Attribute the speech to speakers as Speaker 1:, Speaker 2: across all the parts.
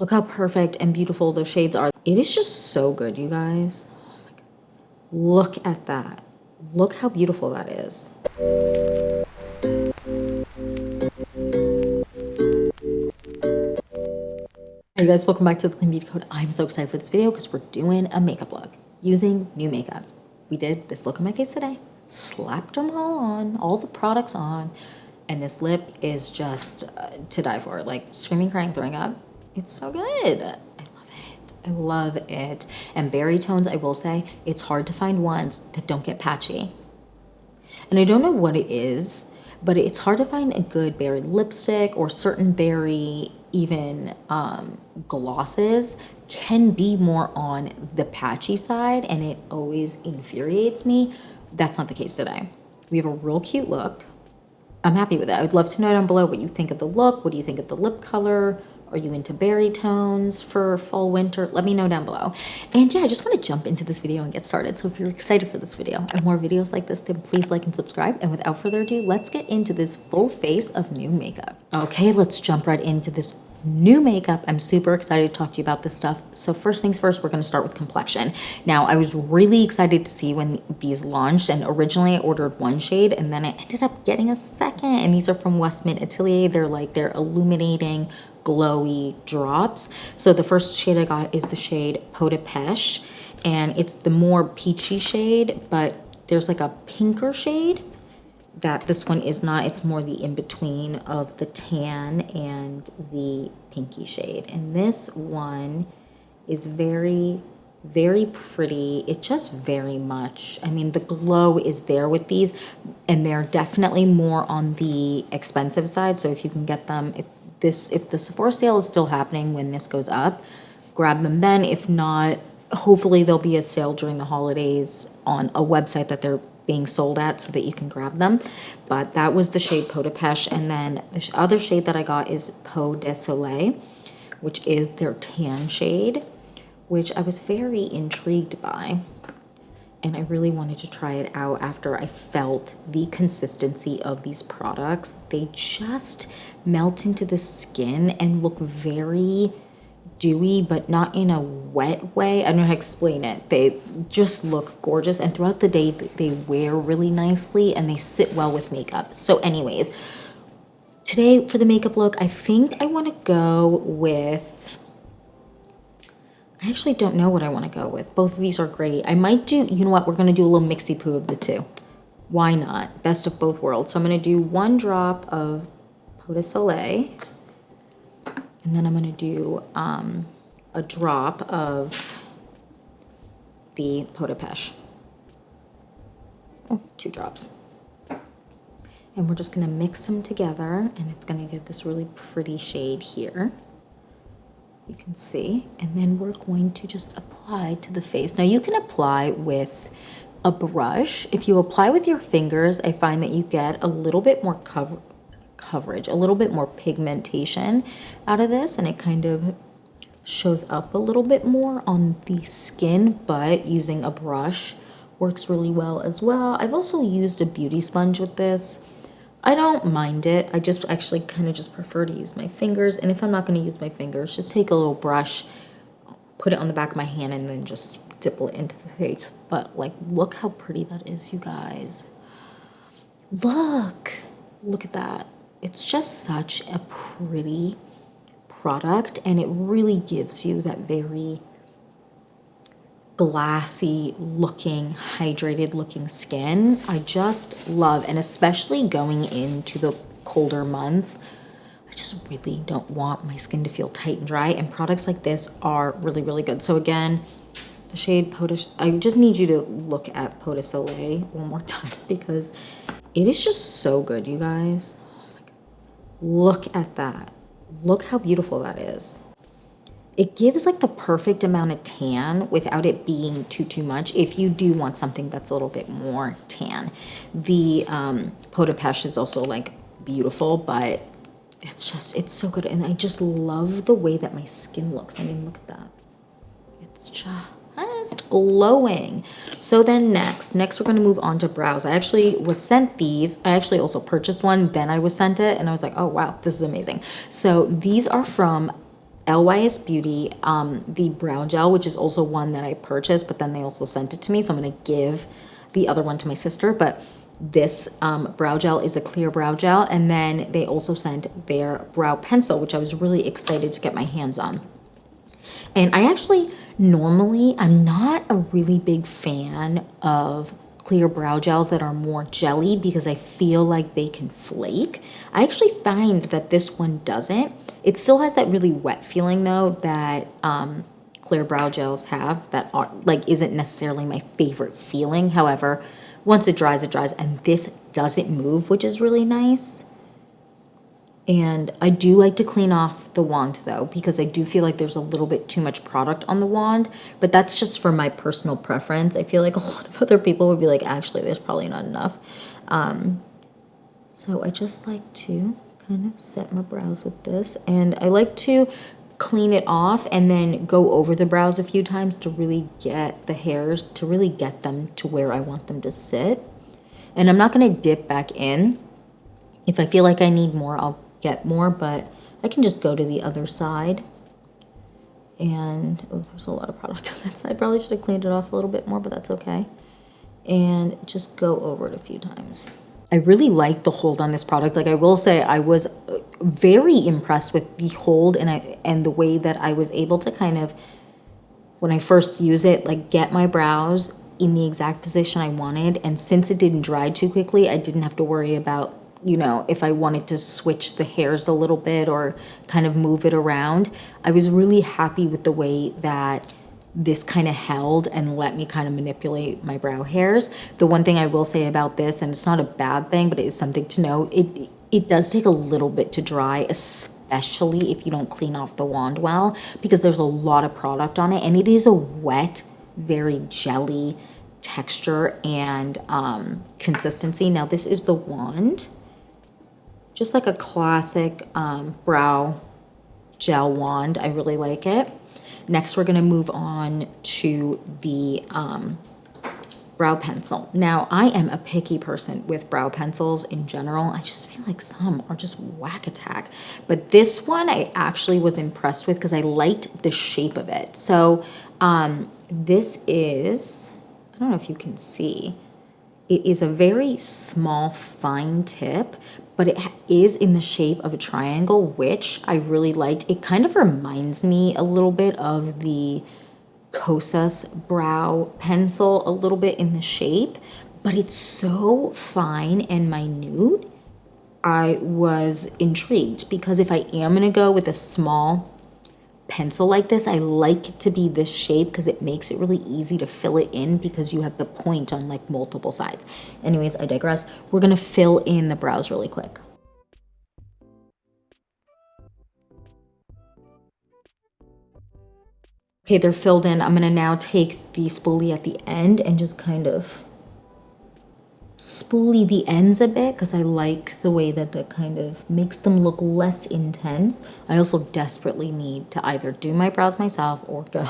Speaker 1: Look how perfect and beautiful those shades are. It is just so good, you guys. Oh my God. Look at that. Look how beautiful that is. Hey guys, welcome back to the Clean Beauty Code. I'm so excited for this video because we're doing a makeup look using new makeup. We did this look on my face today, slapped them all on, all the products on, and this lip is just to die for. Like screaming, crying, throwing up. It's so good. I love it. I love it. And berry tones, I will say, it's hard to find ones that don't get patchy. And I don't know what it is, but it's hard to find a good berry lipstick, or certain berry even glosses can be more on the patchy side, and it always infuriates me. That's not the case today. We have a real cute look. I'm happy with it. I would love to know down below what you think of the look. What do you think of the lip color? Are you into berry tones for fall, winter? Let me know down below. And yeah, I just want to jump into this video and get started. So if you're excited for this video and more videos like this, then please like and subscribe. And without further ado, let's get into this full face of new makeup. Okay, let's jump right into this new makeup. I'm super excited to talk to you about this stuff. So first things first, we're going to start with complexion. Now, I was really excited to see when these launched, and originally I ordered one shade and then I ended up getting a second, and these are from Westman Atelier. They're illuminating glowy drops. So the first shade I got is the shade Peau de Pêche, and it's the more peachy shade, but there's like a pinker shade that this one is not. It's more the in-between of the tan and the pinky shade. And this one is very, very pretty. It just very much, I mean, the glow is there with these, and they're definitely more on the expensive side. So if you can get them, if the Sephora sale is still happening when this goes up, grab them then. If not, hopefully there'll be a sale during the holidays on a website that they're being sold at so that you can grab them. But that was the shade Peau de Pêche. And then the other shade that I got is Peau de Soleil, which is their tan shade, which I was very intrigued by. And I really wanted to try it out after I felt the consistency of these products. They just melt into the skin and look very dewy, but not in a wet way. I don't know how to explain it. They just look gorgeous, and throughout the day they wear really nicely and they sit well with makeup. So anyways, today for the makeup look, I think I want to go with, I actually don't know what I want to go with. Both of these are great. I might do, you know what, we're going to do a little mixy poo of the two. Why not? Best of both worlds. So I'm going to do one drop of Peau de Soleil, and then I'm going to do a drop of the Peau de Pêche. Oh, 2 drops. And we're just going to mix them together, and it's going to give this really pretty shade here. You can see. And then we're going to just apply to the face. Now you can apply with a brush. If you apply with your fingers, I find that you get a little bit more coverage, a little bit more pigmentation out of this, and it kind of shows up a little bit more on the skin, but using a brush works really well as well. I've also used a beauty sponge with this. I don't mind it. I just actually kind of just prefer to use my fingers, and if I'm not going to use my fingers, just take a little brush, put it on the back of my hand, and then just dipple it into the face. But like, look how pretty that is, you guys. Look at that. It's just such a pretty product, and it really gives you that very glassy looking, hydrated looking skin. I just love, and especially going into the colder months, I just really don't want my skin to feel tight and dry, and products like this are really, really good. So again, the shade Peau de, I just need you to look at Peau de Soleil one more time because it is just so good, you guys. Look at that. Look how beautiful that is. It gives like the perfect amount of tan without it being too much if you do want something that's a little bit more tan. The Peau de Pêche is also like beautiful, but it's so good. And I just love the way that my skin looks. I mean, look at that. It's just glowing. So then next we're going to move on to brows. I actually was sent these. I actually also purchased one, then I was sent it, and I was like, oh wow, this is amazing. So these are from LYS Beauty, the brow gel, which is also one that I purchased, but then they also sent it to me. So I'm going to give the other one to my sister. But this brow gel is a clear brow gel. And then they also sent their brow pencil, which I was really excited to get my hands on. And I actually, normally, I'm not a really big fan of clear brow gels that are more jelly because I feel like they can flake. I actually find that this one doesn't. It still has that really wet feeling though that clear brow gels have that are like isn't necessarily my favorite feeling. However, once it dries, and this doesn't move, which is really nice. And I do like to clean off the wand though, because I do feel like there's a little bit too much product on the wand, but that's just for my personal preference. I feel like a lot of other people would be like, actually, there's probably not enough. So I just like to kind of set my brows with this, and I like to clean it off and then go over the brows a few times to really get the hairs, to really get them to where I want them to sit. And I'm not going to dip back in. If I feel like I need more, I'll get more, but I can just go to the other side. And oh, there's a lot of product on that side. Probably should have cleaned it off a little bit more, but that's okay. And just go over it a few times. I really like the hold on this product. Like I will say, I was very impressed with the hold and the way that I was able to kind of, when I first use it, like get my brows in the exact position I wanted. And since it didn't dry too quickly, I didn't have to worry about, you know, if I wanted to switch the hairs a little bit or kind of move it around. I was really happy with the way that this kind of held and let me kind of manipulate my brow hairs. The one thing I will say about this, and it's not a bad thing, but it is something to know, it does take a little bit to dry, especially if you don't clean off the wand well, because there's a lot of product on it, and it is a wet, very jelly texture and consistency. Now this is the wand, just like a classic brow gel wand. I really like it. Next, we're going to move on to the brow pencil. Now, I am a picky person with brow pencils in general. I just feel like some are just whack attack. But this one I actually was impressed with because I liked the shape of it. So this is, I don't know if you can see, it is a very small, fine tip, but it is in the shape of a triangle, which I really liked. It kind of reminds me a little bit of the Kosas brow pencil, a little bit in the shape, but it's so fine and minute. I was intrigued because if I am gonna go with a small pencil like this, I like it to be this shape because it makes it really easy to fill it in because you have the point on like multiple sides. Anyways, I digress. We're gonna fill in the brows really quick. Okay, they're filled in. I'm gonna now take the spoolie at the end and just kind of spoolie the ends a bit because I like the way that that kind of makes them look less intense. I also desperately need to either do my brows myself or go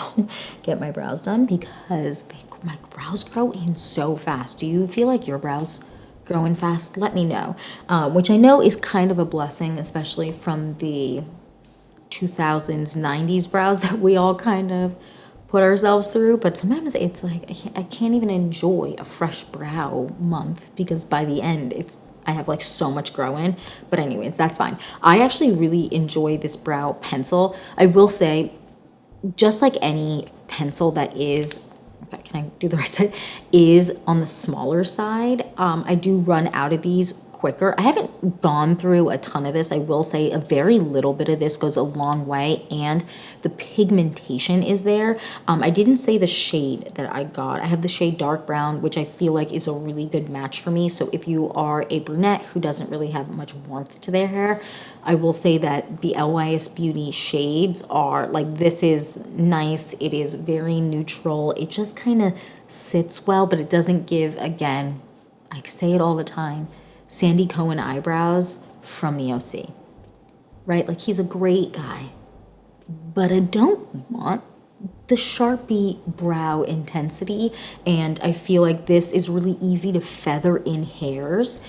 Speaker 1: get my brows done because my brows grow in so fast. Do you feel like your brows grow in fast? Let me know. Which I know is kind of a blessing, especially from the 2000s, 90s brows that we all kind of put ourselves through, but sometimes it's like I can't even enjoy a fresh brow month because by the end I have like so much growing. But anyways, that's fine. I actually really enjoy this brow pencil. I will say, just like any pencil that is, can I do the right side, is on the smaller side, I do run out of these quicker. I haven't gone through a ton of this. I will say a very little bit of this goes a long way, and the pigmentation is there. I didn't say the shade that I got. I have the shade dark brown, which I feel like is a really good match for me. So if you are a brunette who doesn't really have much warmth to their hair, I will say that the LYS Beauty shades are like, this is nice. It is very neutral. It just kind of sits well, but it doesn't give, again, I say it all the time, Sandy Cohen eyebrows from the OC, right? Like, he's a great guy, but I don't want the Sharpie brow intensity, and I feel like this is really easy to feather in hairs.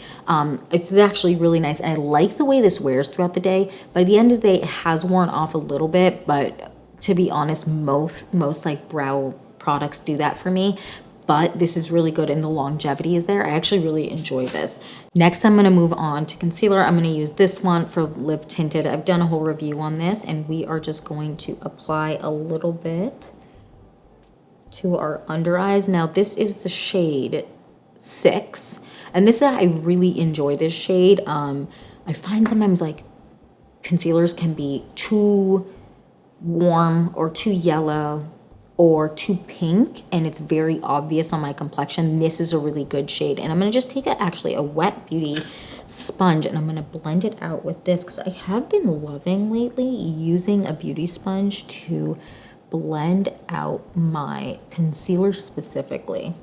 Speaker 1: It's actually really nice, and I like the way this wears throughout the day. By the end of the day, it has worn off a little bit, but to be honest, most like brow products do that for me. But this is really good and the longevity is there. I actually really enjoy this. Next, I'm gonna move on to concealer. I'm gonna use this one for lip tinted. I've done a whole review on this, and we are just going to apply a little bit to our under eyes. Now this is the shade 6, and this I really enjoy this shade. I find sometimes like concealers can be too warm or too yellow or too pink, and it's very obvious on my complexion. This is a really good shade, and I'm gonna just take actually a wet beauty sponge, and I'm gonna blend it out with this because I have been loving lately using a beauty sponge to blend out my concealer specifically.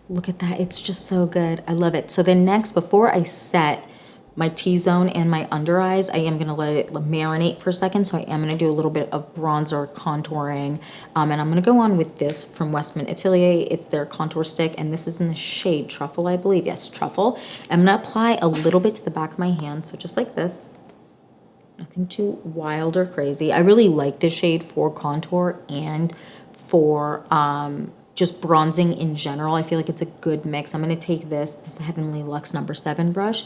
Speaker 1: Look at that, it's just so good. I love it. So then next, before I set my T-zone and my under eyes, I am gonna let it marinate for a second. So I am gonna do a little bit of bronzer contouring. And I'm gonna go on with this from Westman Atelier. It's their contour stick, and this is in the shade Truffle, I believe. Yes, Truffle. I'm gonna apply a little bit to the back of my hand, so just like this. Nothing too wild or crazy. I really like this shade for contour and for just bronzing in general. I feel like it's a good mix. I'm going to take this Heavenly Luxe number 7 brush,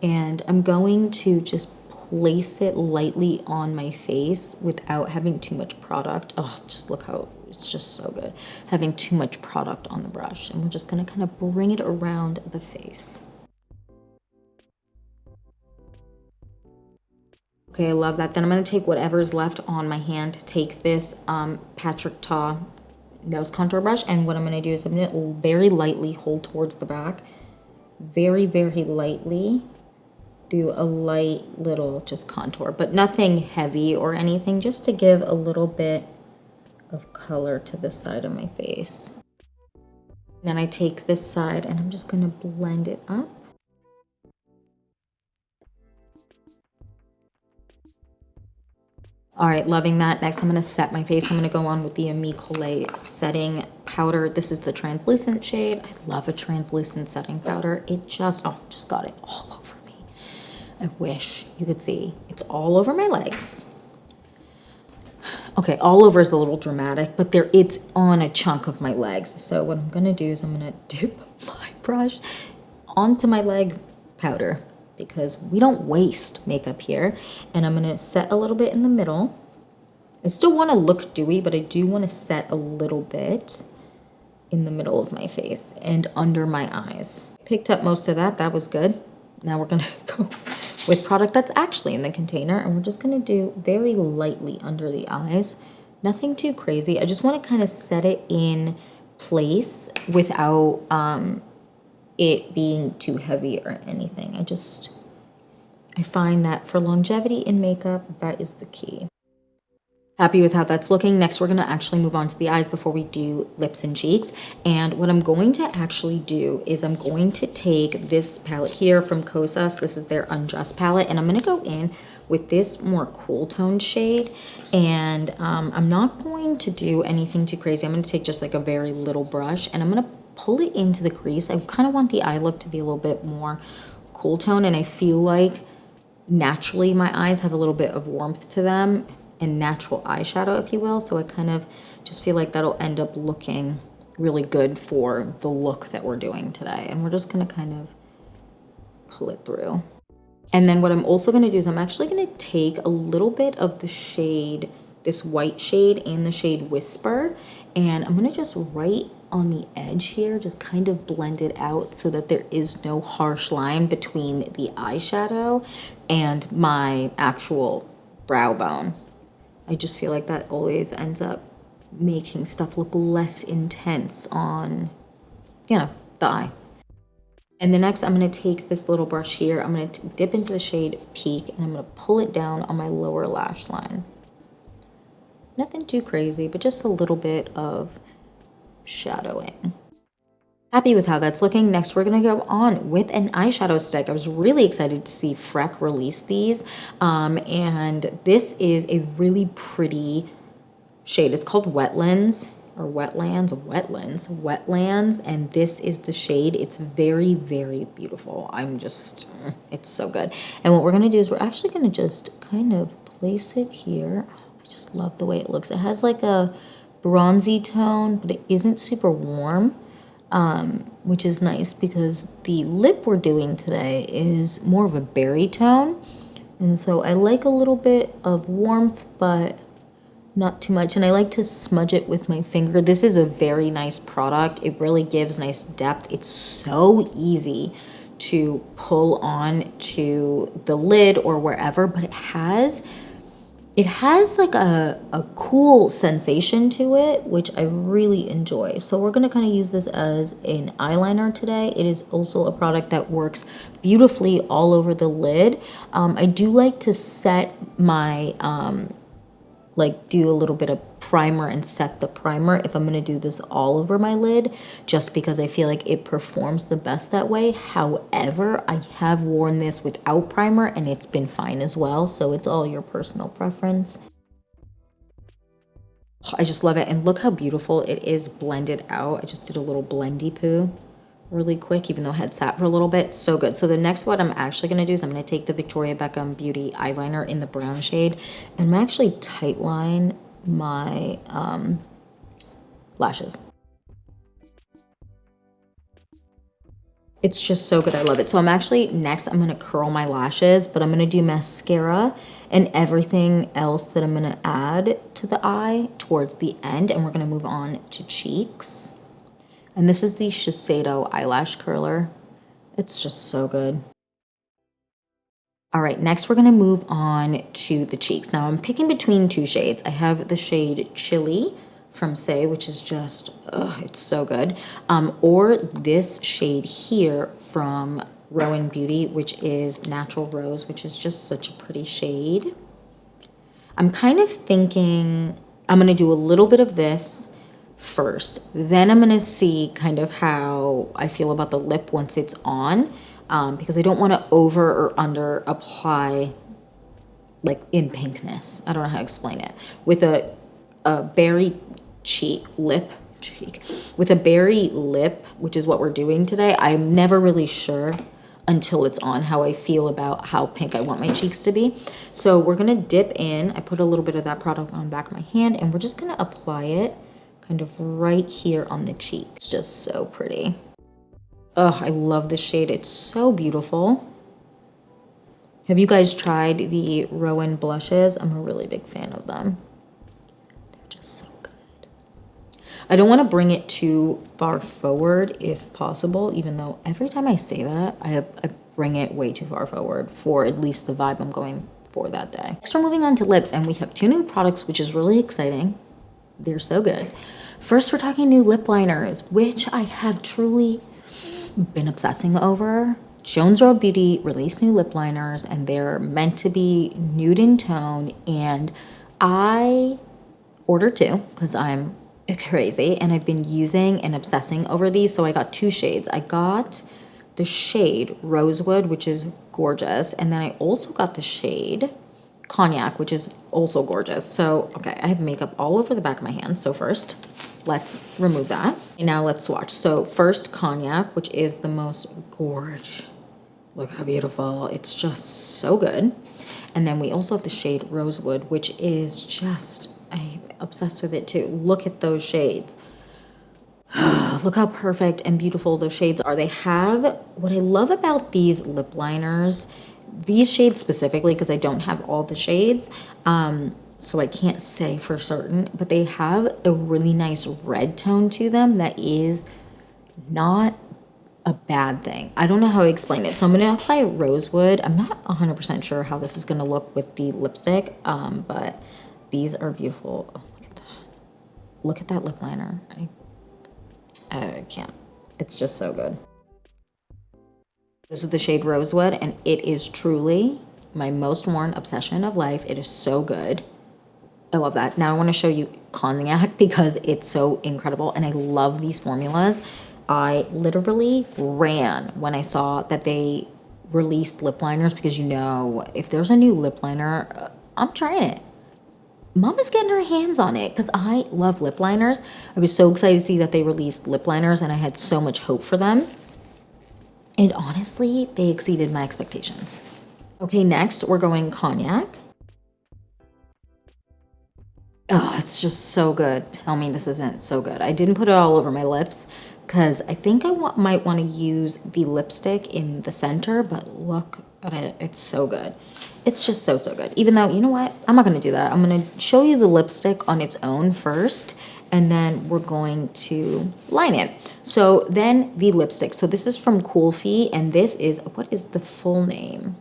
Speaker 1: and I'm going to just place it lightly on my face without having too much product. Oh, just look how it's just so good. Having too much product on the brush. And we're just going to kind of bring it around the face. Okay, I love that. Then I'm going to take whatever's left on my hand to take this Patrick Ta nose contour brush, and what I'm going to do is I'm going to very lightly hold towards the back, very lightly do a light little just contour, but nothing heavy or anything, just to give a little bit of color to the side of my face. Then I take this side and I'm just going to blend it up. All right, loving that. Next, I'm going to set my face. I'm going to go on with the Ami Collet setting powder. This is the translucent shade. I love a translucent setting powder. It just got it all over me. I wish you could see. It's all over my legs. Okay, all over is a little dramatic, but it's on a chunk of my legs. So what I'm going to do is I'm going to dip my brush onto my leg powder, because we don't waste makeup here. And I'm gonna set a little bit in the middle. I still wanna look dewy, but I do wanna set a little bit in the middle of my face and under my eyes. Picked up most of that, that was good. Now we're gonna go with product that's actually in the container, and we're just gonna do very lightly under the eyes. Nothing too crazy. I just wanna kind of set it in place without it being too heavy or anything. I find that for longevity in makeup, that is the key. Happy with how that's looking. Next, we're going to actually move on to the eyes before we do lips and cheeks. And what I'm going to actually do is I'm going to take this palette here from Kosas. This is their Undress palette, and I'm going to go in with this more cool toned shade. And I'm not going to do anything too crazy. I'm going to take just like a very little brush, and I'm going to pull it into the crease. I kind of want the eye look to be a little bit more cool tone, and I feel like naturally my eyes have a little bit of warmth to them and natural eyeshadow, if you will. So I kind of just feel like that'll end up looking really good for the look that we're doing today. And we're just gonna kind of pull it through. And then what I'm also gonna do is I'm actually gonna take a little bit of the shade, this white shade and the shade Whisper, and I'm gonna just right on the edge here, just kind of blend it out so that there is no harsh line between the eyeshadow and my actual brow bone. I just feel like that always ends up making stuff look less intense on, the eye. And then next, I'm going to take this little brush here. I'm going to dip into the shade Peak, and I'm going to pull it down on my lower lash line. Nothing too crazy, but just a little bit of shadowing. Happy with how that's looking. Next, we're going to go on with an eyeshadow stick. I was really excited to see Freck release these. And this is a really pretty shade. It's called Wetlands or Wetlands. And this is the shade. It's very, very beautiful. It's so good. And what we're going to do is we're actually going to just kind of place it here. I just love the way it looks. It has like a bronzy tone, but it isn't super warm. Which is nice because the lip we're doing today is more of a berry tone. And so I like a little bit of warmth, but not too much. And I like to smudge it with my finger. This is a very nice product. It really gives nice depth. It's so easy to pull on to the lid or wherever, but it has like a cool sensation to it, which I really enjoy. So we're going to kind of use this as an eyeliner today. It is also a product that works beautifully all over the lid. I do like to set my, do a little bit of primer and set the primer if I'm going to do this all over my lid, just because I feel like it performs the best that way. However, I have worn this without primer and it's been fine as well, so it's all your personal preference. I just love it, and look how beautiful it is blended out. I just did a little blendy poo really quick, even though it had sat for a little bit. So good. So the next one I'm actually going to do is I'm going to take the Victoria Beckham Beauty eyeliner in the brown shade, and I'm actually tightline my lashes. It's just so good. I love it. So I'm going to curl my lashes, but I'm going to do mascara and everything else that I'm going to add to the eye towards the end, and we're going to move on to cheeks. And this is the Shiseido eyelash curler. It's just so good. All right, next we're gonna move on to the cheeks. Now I'm picking between two shades. I have the shade Chili from Say, which is just, it's so good. Or this shade here from Rowan Beauty, which is Natural Rose, which is just such a pretty shade. I'm kind of thinking I'm gonna do a little bit of this first. Then I'm gonna see kind of how I feel about the lip once it's on. Because I don't want to over or under apply like in pinkness. I don't know how to explain it. With a berry with a berry lip, which is what we're doing today, I'm never really sure until it's on how I feel about how pink I want my cheeks to be. So we're going to dip in. I put a little bit of that product on the back of my hand, and we're just going to apply it kind of right here on the cheek. It's just so pretty. Oh, I love this shade. It's so beautiful. Have you guys tried the Rowan blushes? I'm a really big fan of them. They're just so good. I don't want to bring it too far forward if possible, even though every time I say that, I bring it way too far forward for at least the vibe I'm going for that day. Next, we're moving on to lips, and we have two new products, which is really exciting. They're so good. First, we're talking new lip liners, which I have truly been obsessing over. Jones Road Beauty released new lip liners, and they're meant to be nude in tone, and I ordered two because I'm crazy and I've been using and obsessing over these. So I got two shades. I got the shade Rosewood, which is gorgeous, and then I also got the shade Cognac, which is also gorgeous. So okay, I have makeup all over the back of my hand. So first, let's remove that. And now let's swatch. So first, Cognac, which is the most gorge. Look how beautiful. It's just so good. And then we also have the shade Rosewood, which is just, I'm obsessed with it too. Look at those shades. Look how perfect and beautiful those shades are. They have, what I love about these lip liners, these shades specifically, because I don't have all the shades, so I can't say for certain, but they have a really nice red tone to them that is not a bad thing. I don't know how to explain it. So I'm going to apply Rosewood. I'm not 100% sure how this is going to look with the lipstick, but these are beautiful. Oh, look at that. Look at that lip liner. I can't. It's just so good. This is the shade Rosewood, and it is truly my most worn obsession of life. It is so good. I love that. Now I want to show you Cognac because it's so incredible, and I love these formulas. I literally ran when I saw that they released lip liners because, you know, if there's a new lip liner, I'm trying it. Mama's getting her hands on it because I love lip liners. I was so excited to see that they released lip liners and I had so much hope for them. And honestly, they exceeded my expectations. Okay, next we're going cognac. Oh, it's just so good. Tell me this isn't so good. I didn't put it all over my lips because I think I might want to use the lipstick in the center, but look at it. It's so good. It's just so, so good. Even though, you know what? I'm not going to do that. I'm going to show you the lipstick on its own first, and then we're going to line it. So then the lipstick. So this is from KOLF, and this is, what is the full name?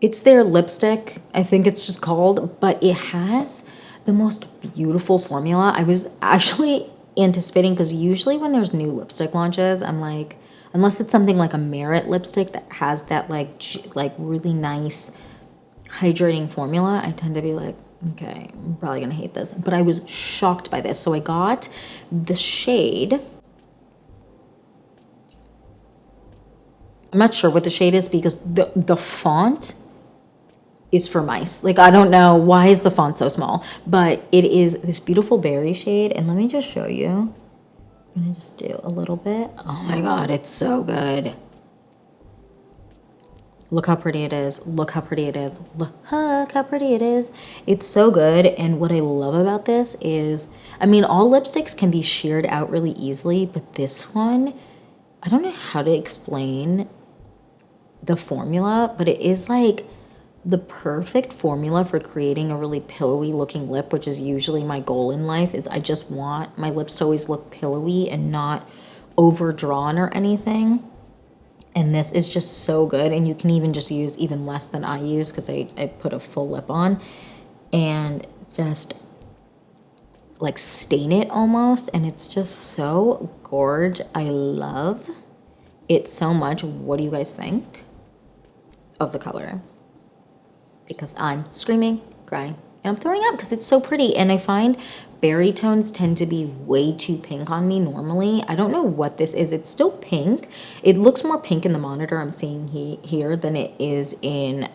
Speaker 1: It's their lipstick, I think it's just called, but it has the most beautiful formula. I was actually anticipating, because usually when there's new lipstick launches, I'm like, unless it's something like a Merit lipstick that has that like really nice hydrating formula, I tend to be like, okay, I'm probably gonna hate this. But I was shocked by this. So I got the shade. I'm not sure what the shade is because the font is for mice. Like, I don't know why is the font so small, but it is this beautiful berry shade. And let me just show you. I'm gonna just do a little bit. Oh my God, it's so good. Look how pretty it is. Look how pretty it is. Look how pretty it is. It's so good. And what I love about this is, I mean, all lipsticks can be sheared out really easily, but this one, I don't know how to explain the formula, but it is like the perfect formula for creating a really pillowy looking lip, which is usually my goal in life. Is I just want my lips to always look pillowy and not overdrawn or anything. And this is just so good. And you can even just use even less than I use, because I put a full lip on, and just like stain it almost. And it's just so gorgeous. I love it so much. What do you guys think of the color? Because I'm screaming, crying, and I'm throwing up because it's so pretty. And I find berry tones tend to be way too pink on me normally. I don't know what this is. It's still pink. It looks more pink in the monitor I'm seeing here than it is in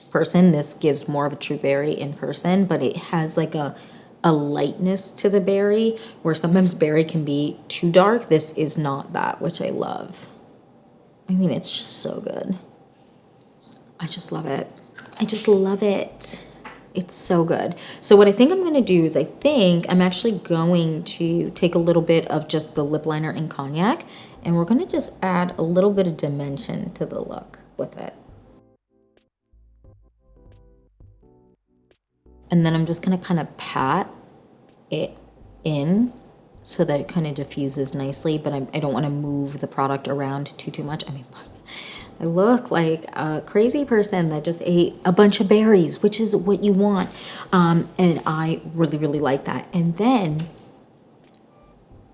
Speaker 1: person. This gives more of a true berry in person, but it has like a lightness to the berry, where sometimes berry can be too dark. This is not that, which I love. I mean, it's just so good. I just love it. I just love it. It's so good. So what I think I'm going to do is, I think I'm actually going to take a little bit of just the lip liner in cognac, and we're going to just add a little bit of dimension to the look with it. And then I'm just going to kind of pat it in so that it kind of diffuses nicely, but I don't want to move the product around too much. I mean, I look like a crazy person that just ate a bunch of berries, which is what you want. And I really, really like that. And then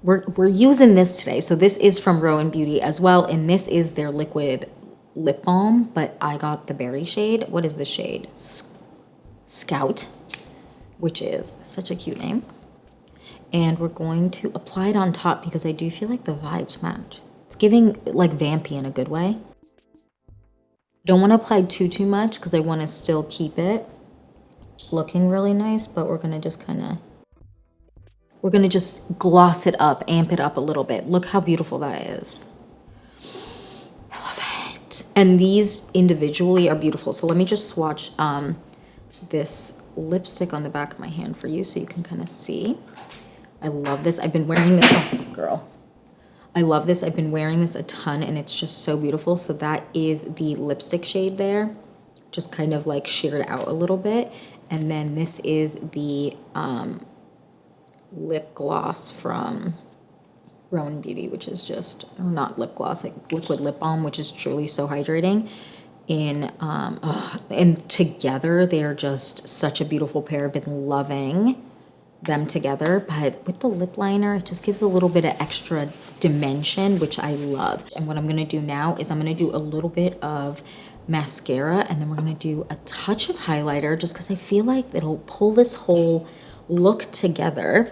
Speaker 1: we're using this today. So this is from LYS Beauty as well. And this is their liquid lip balm, but I got the berry shade. What is the shade? Scout, which is such a cute name. And we're going to apply it on top because I do feel like the vibes match. It's giving like vampy in a good way. Don't want to apply too much because I want to still keep it looking really nice, but we're going to just just gloss it up, amp it up a little bit. Look how beautiful that is. I love it. And these individually are beautiful. So let me just swatch this lipstick on the back of my hand for you so you can kind of see. I love this. I've been wearing this. Oh, girl. I love this. I've been wearing this a ton, and it's just so beautiful. So that is the lipstick shade there, just kind of like sheared out a little bit. And then this is the lip gloss from LYS Beauty, which is just, or not lip gloss, like liquid lip balm, which is truly so hydrating. And together they're just such a beautiful pair. I've been loving them together, but with the lip liner, it just gives a little bit of extra dimension, which I love. And what I'm going to do now is I'm going to do a little bit of mascara, and then we're going to do a touch of highlighter, just because I feel like it'll pull this whole look together.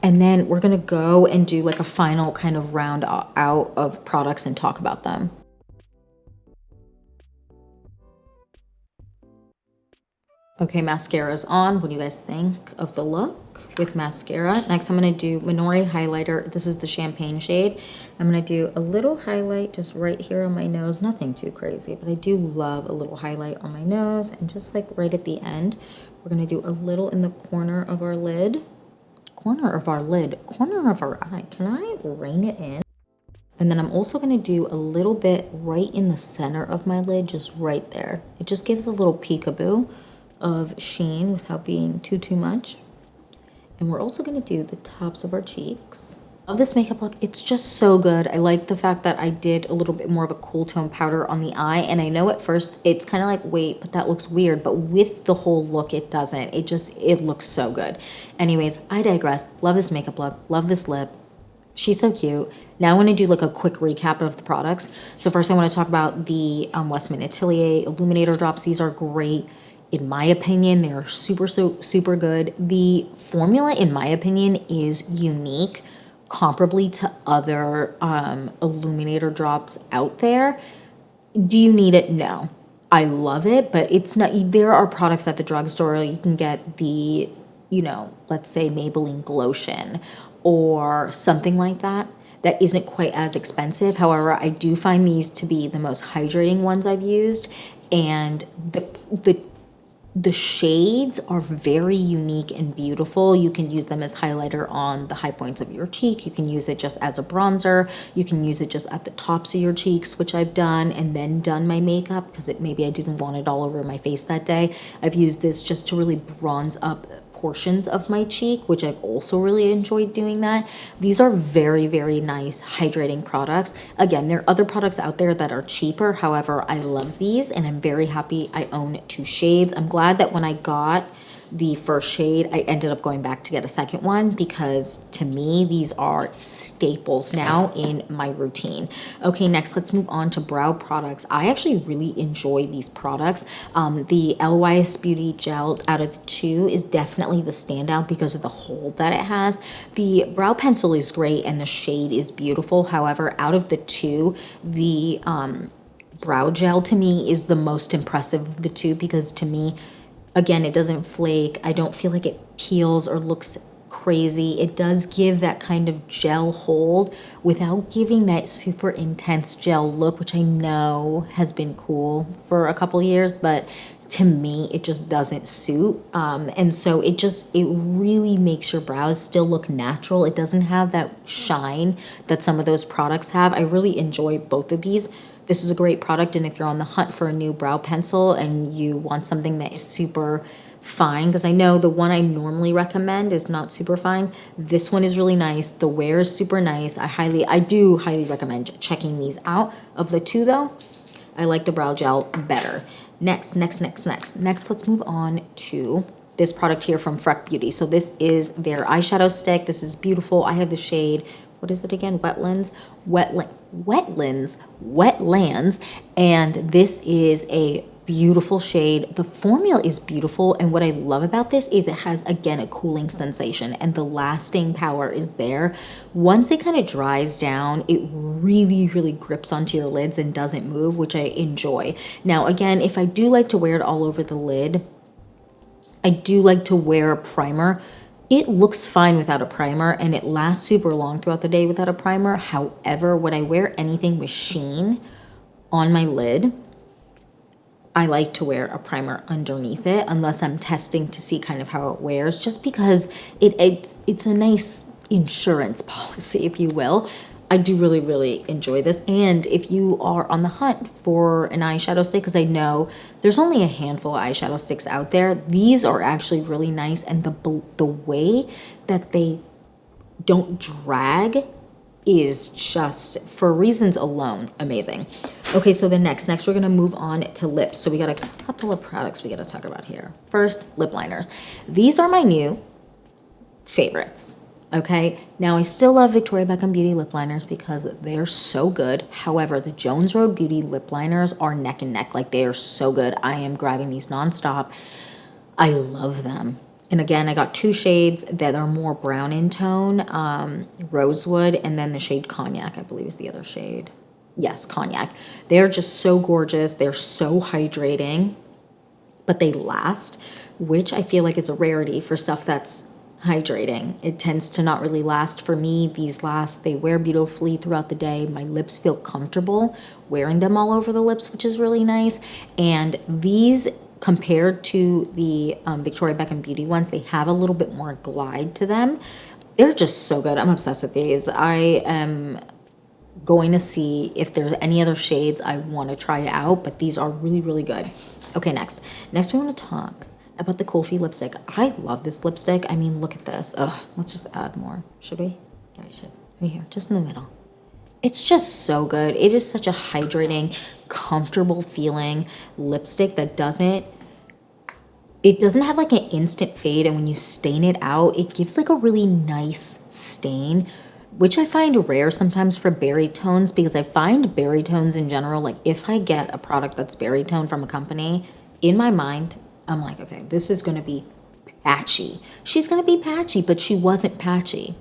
Speaker 1: And then we're gonna go and do like a final kind of round out of products and talk about them. Okay, mascara's on. What do you guys think of the look with mascara? Next, I'm gonna do Minori highlighter. This is the champagne shade. I'm gonna do a little highlight just right here on my nose. Nothing too crazy, but I do love a little highlight on my nose, and just like right at the end, we're gonna do a little in the corner of our lid. Corner of our eye. Can I rein it in? And then I'm also gonna do a little bit right in the center of my lid, just right there. It just gives a little peekaboo of sheen without being too much. And we're also gonna do the tops of our cheeks. Love this makeup look. It's just so good. I like the fact that I did a little bit more of a cool tone powder on the eye, and I know at first it's kind of like, wait, but that looks weird, but with the whole look it doesn't. It looks so good. Anyways, I digress. Love this makeup look. Love this lip. She's so cute. Now I want to do like a quick recap of the products. So first I want to talk about the Westman Atelier Illuminator drops. These are great. In my opinion, they are super good. The formula, in my opinion, is unique comparably to other illuminator drops out there. Do you need it? No. I love it, but it's not. There are products at the drugstore. You can get the, let's say Maybelline Glotion or something like that isn't quite as expensive. However, I do find these to be the most hydrating ones I've used, and the shades are very unique and beautiful. You can use them as highlighter on the high points of your cheek. You can use it just as a bronzer. You can use it just at the tops of your cheeks, which I've done, and then done my makeup because maybe I didn't want it all over my face that day. I've used this just to really bronze up portions of my cheek, which I've also really enjoyed doing that. These are very, very nice hydrating products. Again, there are other products out there that are cheaper. However, I love these, and I'm very happy I own 2 shades. I'm glad that when I got the first shade, I ended up going back to get a second one, because to me, these are staples now in my routine. Okay, next, let's move on to brow products. I actually really enjoy these products. The LYS Beauty gel out of the 2 is definitely the standout because of the hold that it has. The brow pencil is great and the shade is beautiful. However, out of the 2, the brow gel to me is the most impressive of the 2, because to me, again, it doesn't flake. I don't feel like it peels or looks crazy. It does give that kind of gel hold without giving that super intense gel look, which I know has been cool for a couple years, but to me, it just doesn't suit. And so it really makes your brows still look natural. It doesn't have that shine that some of those products have. I really enjoy both of these. This is a great product, and if you're on the hunt for a new brow pencil and you want something that is super fine, because I know the one I normally recommend is not super fine. This one is really nice. The wear is super nice. I do highly recommend checking these out. Of the 2 though, I like the brow gel better. Next, let's move on to this product here from Frec Beauty. So this is their eyeshadow stick. This is beautiful. I have the shade, what is it again? Wetlands, and this is a beautiful shade. The formula is beautiful, and what I love about this is it has, again, a cooling sensation, and the lasting power is there. Once it kind of dries down, it really grips onto your lids and doesn't move, which I enjoy. Now, again, if I do like to wear it all over the lid, I do like to wear a primer. It looks fine without a primer, and it lasts super long throughout the day without a primer. However, when I wear anything with sheen on my lid, I like to wear a primer underneath it, unless I'm testing to see kind of how it wears, just because it's a nice insurance policy, if you will. I do really enjoy this. And if you are on the hunt for an eyeshadow stick, because I know there's only a handful of eyeshadow sticks out there, these are actually really nice, and the way that they don't drag is just, for reasons alone, amazing. Okay, so the next we're gonna move on to lips. So we got a couple of products we gotta talk about here. First, lip liners. These are my new favorites. Okay, now I still love Victoria Beckham Beauty lip liners because they're so good. However, the Jones Road Beauty lip liners are neck and neck. Like, they are so good. I am grabbing these nonstop. I love them. And again, I got 2 shades that are more brown in tone, Rosewood, and then the shade Cognac, I believe is the other shade. Yes, Cognac. They're just so gorgeous. They're so hydrating, but they last, which I feel like is a rarity for stuff that's hydrating. It tends to not really last. For me, these last. They wear beautifully throughout the day. My lips feel comfortable wearing them all over the lips, which is really nice. And these, compared to the Victoria Beckham Beauty ones, they have a little bit more glide to them. They're just so good. I'm obsessed with these. I am going to see if there's any other shades I want to try out, but these are really, really good. Okay, next we want to talk about the KOLF lipstick. I love this lipstick. I mean, look at this. Ugh, let's just add more. Should we? Yeah, we should. Right here, just in the middle. It's just so good. It is such a hydrating, comfortable feeling lipstick that doesn't have like an instant fade, and when you stain it out, it gives like a really nice stain, which I find rare sometimes for berry tones, because I find berry tones in general, like if I get a product that's berry tone from a company, in my mind, I'm like, okay, this is going to be patchy. She's going to be patchy, but she wasn't patchy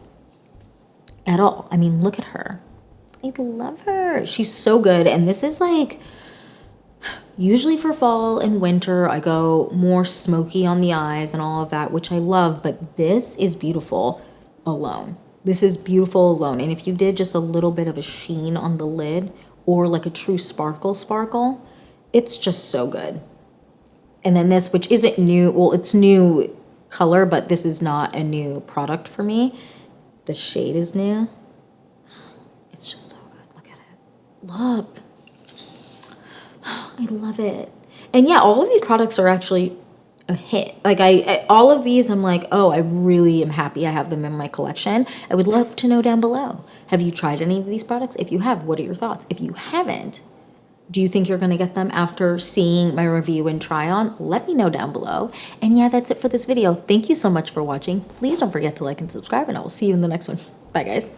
Speaker 1: at all. I mean, look at her. I love her. She's so good. And this is like, usually for fall and winter, I go more smoky on the eyes and all of that, which I love, but this is beautiful alone. This is beautiful alone. And if you did just a little bit of a sheen on the lid or like a true sparkle, it's just so good. And then this, which isn't new, well, it's new color, but this is not a new product for me. The shade is new. It's just so good. Look at it. Look. I love it. And yeah, all of these products are actually a hit. Like all of these, I'm like, oh, I really am happy I have them in my collection. I would love to know down below. Have you tried any of these products? If you have, what are your thoughts? If you haven't, do you think you're going to get them after seeing my review and try on? Let me know down below. And yeah, that's it for this video. Thank you so much for watching. Please don't forget to like and subscribe, and I will see you in the next one. Bye, guys.